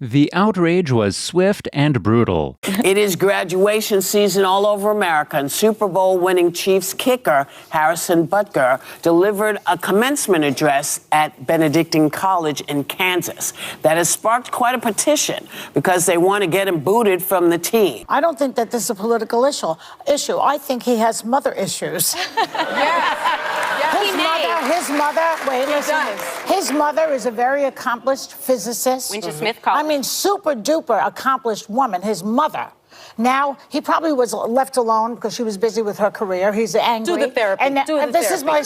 The outrage was swift and brutal. It is graduation season all over America, and Super Bowl winning Chiefs kicker Harrison Butker delivered a commencement address at Benedictine College in Kansas that has sparked quite a petition because they want to get him booted from the team. I don't think that this is a political issue. I think he has mother issues. His mother is a very accomplished physicist. Went to Smith College. I mean, super duper accomplished woman, his mother. Now, he probably was left alone because she was busy with her career. He's angry. Do the therapy. And this is my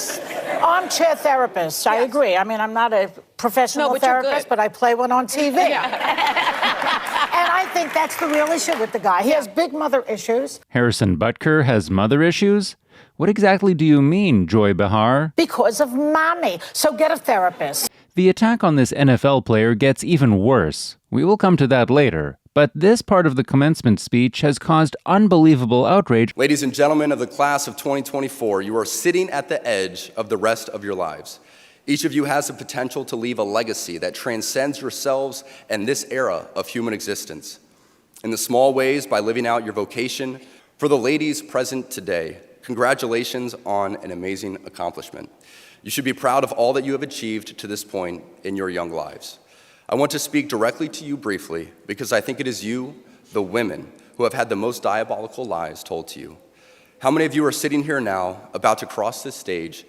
armchair therapist. Yes. I agree. I mean, I'm not a professional therapist, but I play one on TV. Yeah. And I think that's the real issue with the guy. He has big mother issues. Harrison Butker has mother issues? What exactly do you mean, Joy Behar? Because of mommy. So get a therapist. The attack on this NFL player gets even worse. We will come to that later. But this part of the commencement speech has caused unbelievable outrage. Ladies and gentlemen of the class of 2024, you are sitting at the edge of the rest of your lives. Each of you has the potential to leave a legacy that transcends yourselves and this era of human existence. In the small ways, by living out your vocation. For the ladies present today, congratulations on an amazing accomplishment. You should be proud of all that you have achieved to this point in your young lives. I want to speak directly to you briefly because I think it is you, the women, who have had the most diabolical lies told to you. How many of you are sitting here now about to cross this stage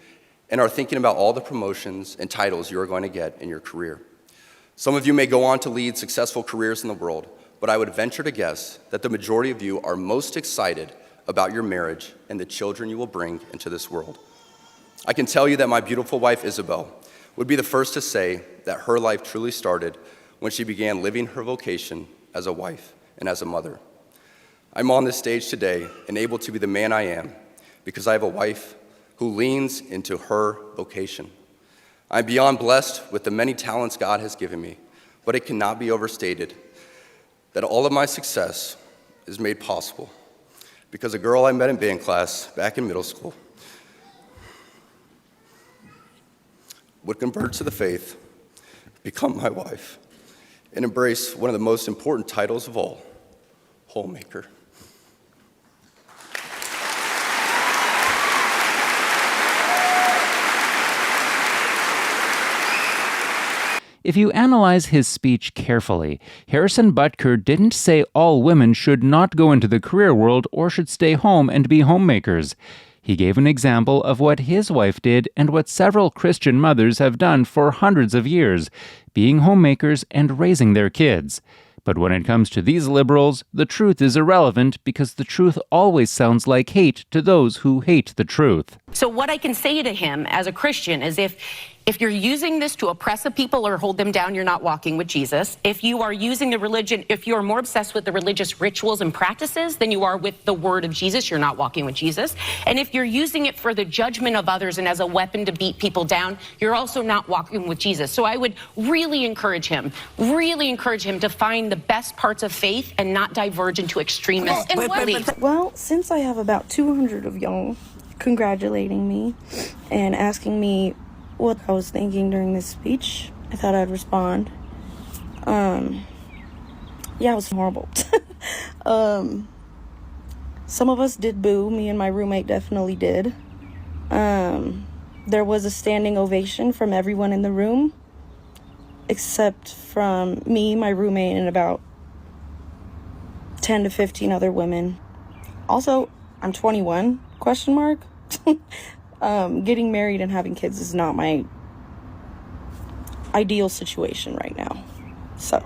and are thinking about all the promotions and titles you are going to get in your career? Some of you may go on to lead successful careers in the world, but I would venture to guess that the majority of you are most excited about your marriage and the children you will bring into this world. I can tell you that my beautiful wife, Isabel, would be the first to say that her life truly started when she began living her vocation as a wife and as a mother. I'm on this stage today and able to be the man I am because I have a wife who leans into her vocation. I'm beyond blessed with the many talents God has given me, but it cannot be overstated that all of my success is made possible because a girl I met in band class back in middle school would convert to the faith, become my wife, and embrace one of the most important titles of all, homemaker. If you analyze his speech carefully, Harrison Butker didn't say all women should not go into the career world or should stay home and be homemakers. He gave an example of what his wife did and what several Christian mothers have done for hundreds of years, being homemakers and raising their kids. But when it comes to these liberals, the truth is irrelevant because the truth always sounds like hate to those who hate the truth. So what I can say to him as a Christian is if you're using this to oppress a people or hold them down, you're not walking with Jesus. If you are using the religion, if you're more obsessed with the religious rituals and practices than you are with the word of Jesus, you're not walking with Jesus. And if you're using it for the judgment of others and as a weapon to beat people down, you're also not walking with Jesus. So I would really encourage him to find the best parts of faith and not diverge into extremist beliefs. Well, since I have about 200 of y'all congratulating me and asking me what I was thinking during this speech, I thought I'd respond. Yeah, it was horrible. Some of us did boo. Me and my roommate definitely did. There was a standing ovation from everyone in the room, except from me, my roommate, and about 10 to 15 other women. Also, I'm 21, question mark. Getting married and having kids is not my ideal situation right now. So,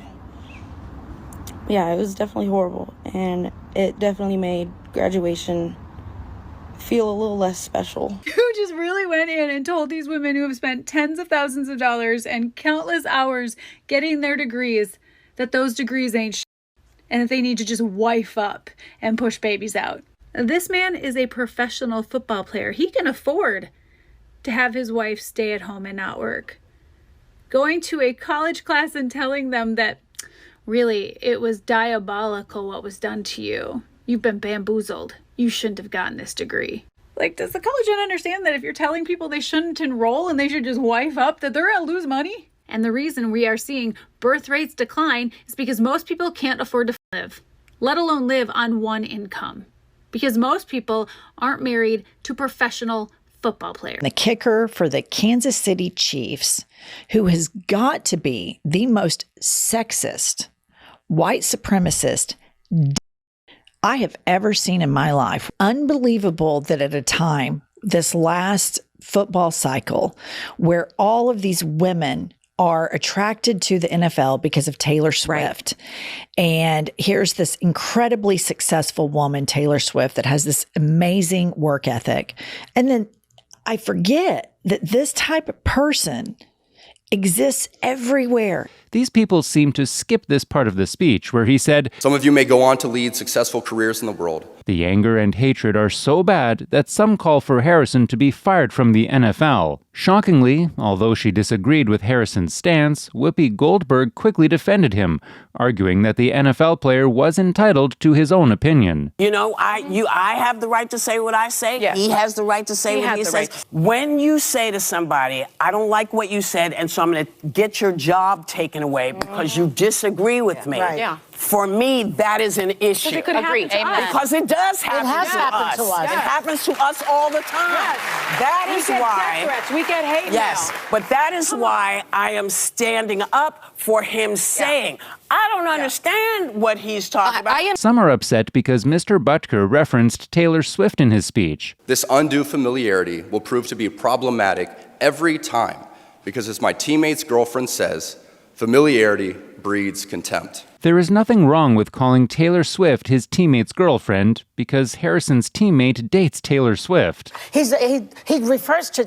yeah, it was definitely horrible. And it definitely made graduation feel a little less special. Who just really went in and told these women who have spent tens of thousands of dollars and countless hours getting their degrees that those degrees ain't shit and that they need to just wife up and push babies out. This man is a professional football player. He can afford to have his wife stay at home and not work. Going to a college class and telling them that really it was diabolical what was done to you. You've been bamboozled. You shouldn't have gotten this degree. Like, does the college not understand that if you're telling people they shouldn't enroll and they should just wife up, that they're going to lose money? And the reason we are seeing birth rates decline is because most people can't afford to live, let alone live on one income. Because most people aren't married to professional football players. The kicker for the Kansas City Chiefs, who has got to be the most sexist, white supremacist I have ever seen in my life. Unbelievable that at a time, this last football cycle, where all of these women are attracted to the NFL because of Taylor Swift. Right. And here's this incredibly successful woman, Taylor Swift, that has this amazing work ethic. And then I forget that this type of person exists everywhere. These people seem to skip this part of the speech where he said, "Some of you may go on to lead successful careers in the world." The anger and hatred are so bad that some call for Harrison to be fired from the NFL. Shockingly, although she disagreed with Harrison's stance, Whoopi Goldberg quickly defended him, arguing that the NFL player was entitled to his own opinion. You know, I have the right to say what I say. Yes. He has the right to say what he says. Right. When you say to somebody, I don't like what you said, and so I'm going to get your job taken away because you disagree with me. Right. Yeah. For me, that is an issue. It could happen to us. Because it does happen to us. It happens to us all the time. Yes. That is why. We get hate now. But that is why I am standing up for him saying, I don't understand what he's talking about. Some are upset because Mr. Butker referenced Taylor Swift in his speech. This undue familiarity will prove to be problematic every time because, as my teammate's girlfriend says, familiarity breeds contempt. There is nothing wrong with calling Taylor Swift his teammate's girlfriend because Harrison's teammate dates Taylor Swift. He refers to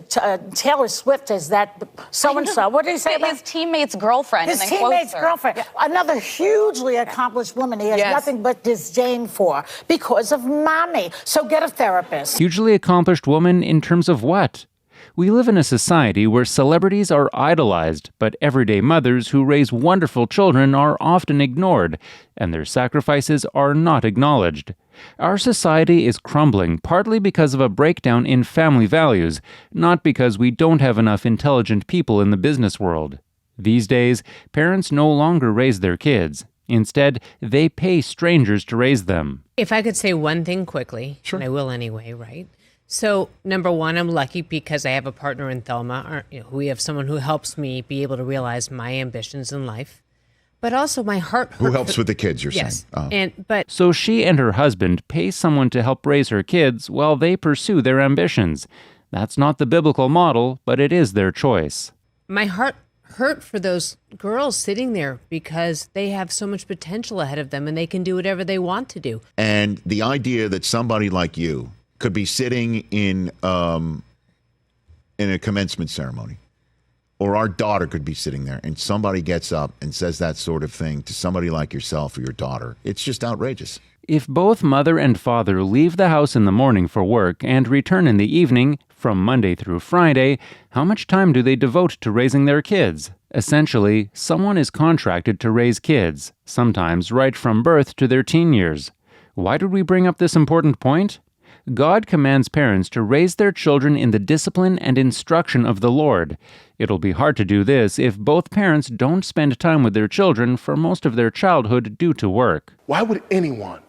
Taylor Swift as that so-and-so. What did he say about his teammate's girlfriend? His teammate's girlfriend. Yeah. Another hugely accomplished woman he has nothing but disdain for because of mommy. So get a therapist. Hugely accomplished woman in terms of what? We live in a society where celebrities are idolized, but everyday mothers who raise wonderful children are often ignored, and their sacrifices are not acknowledged. Our society is crumbling partly because of a breakdown in family values, not because we don't have enough intelligent people in the business world. These days, parents no longer raise their kids. Instead, they pay strangers to raise them. If I could say one thing quickly, and I will anyway, right? So, number one, I'm lucky because I have a partner in Thelma. We have someone who helps me be able to realize my ambitions in life. But also my heart hurts. Who helps with the kids, you're saying? Oh. So she and her husband pay someone to help raise her kids while they pursue their ambitions. That's not the biblical model, but it is their choice. My heart hurt for those girls sitting there because they have so much potential ahead of them and they can do whatever they want to do. And the idea that somebody like you could be sitting in a commencement ceremony, or our daughter could be sitting there, and somebody gets up and says that sort of thing to somebody like yourself or your daughter. It's just outrageous. If both mother and father leave the house in the morning for work and return in the evening, from Monday through Friday, how much time do they devote to raising their kids? Essentially, someone is contracted to raise kids, sometimes right from birth to their teen years. Why did we bring up this important point? God commands parents to raise their children in the discipline and instruction of the Lord. It'll be hard to do this if both parents don't spend time with their children for most of their childhood due to work. Why would anyone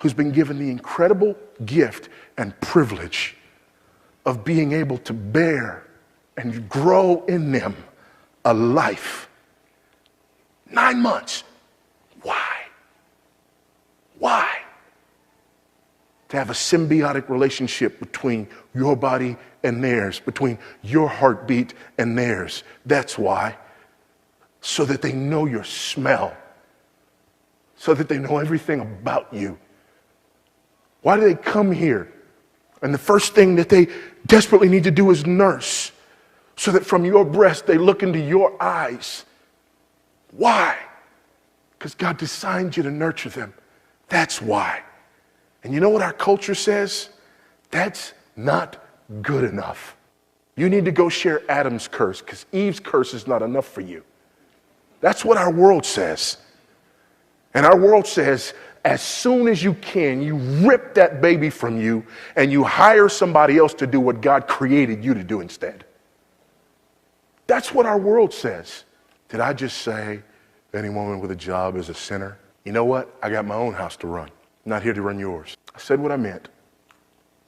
who's been given the incredible gift and privilege of being able to bear and grow in them a life, 9 months, why? To have a symbiotic relationship between your body and theirs, between your heartbeat and theirs. That's why. So that they know your smell. So that they know everything about you. Why do they come here? And the first thing that they desperately need to do is nurse. So that from your breast they look into your eyes. Why? Because God designed you to nurture them. That's why. And you know what our culture says? That's not good enough. You need to go share Adam's curse because Eve's curse is not enough for you. That's what our world says. And our world says, as soon as you can, you rip that baby from you and you hire somebody else to do what God created you to do instead. That's what our world says. Did I just say any woman with a job is a sinner? You know what? I got my own house to run. I'm not here to run yours. I said what I meant.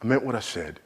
I meant what I said.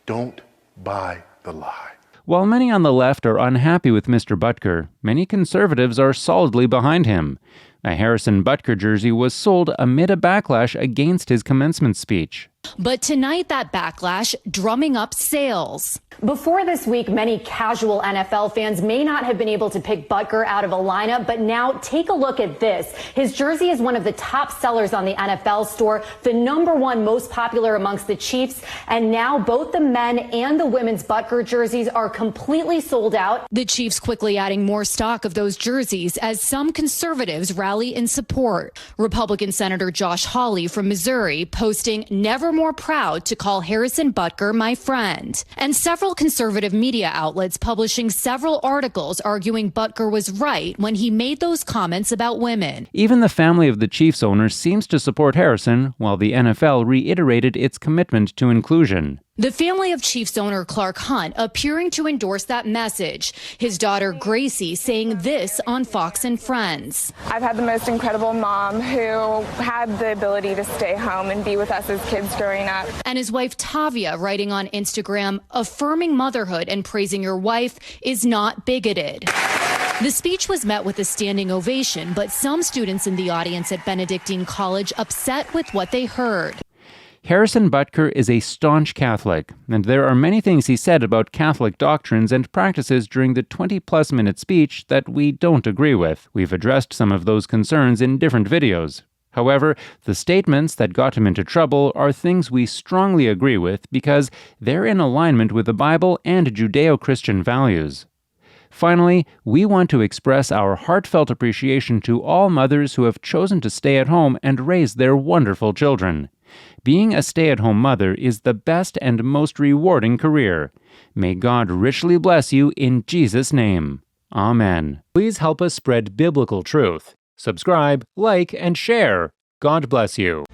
Don't buy the lie. While many on the left are unhappy with Mr. Butker, many conservatives are solidly behind him. A Harrison Butker jersey was sold amid a backlash against his commencement speech. But tonight, that backlash drumming up sales. Before this week, many casual NFL fans may not have been able to pick Butker out of a lineup, but now take a look at this. His jersey is one of the top sellers on the NFL store, the #1 most popular amongst the Chiefs, and now both the men and the women's Butker jerseys are completely sold out. The Chiefs quickly adding more stock of those jerseys as some conservatives rally in support. Republican Senator Josh Hawley from Missouri posting, "Never more proud to call Harrison Butker my friend." And several conservative media outlets publishing several articles arguing Butker was right when he made those comments about women. Even the family of the Chiefs owner seems to support Harrison, while the NFL reiterated its commitment to inclusion. The family of Chiefs owner Clark Hunt appearing to endorse that message. His daughter Gracie saying this on Fox and Friends. "I've had the most incredible mom who had the ability to stay home and be with us as kids growing up." And his wife Tavia writing on Instagram, affirming motherhood and praising your wife is not bigoted. The speech was met with a standing ovation, but some students in the audience at Benedictine College upset with what they heard. Harrison Butker is a staunch Catholic, and there are many things he said about Catholic doctrines and practices during the 20-plus minute speech that we don't agree with. We've addressed some of those concerns in different videos. However, the statements that got him into trouble are things we strongly agree with because they're in alignment with the Bible and Judeo-Christian values. Finally, we want to express our heartfelt appreciation to all mothers who have chosen to stay at home and raise their wonderful children. Being a stay-at-home mother is the best and most rewarding career. May God richly bless you in Jesus' name. Amen. Please help us spread biblical truth. Subscribe, like, and share. God bless you.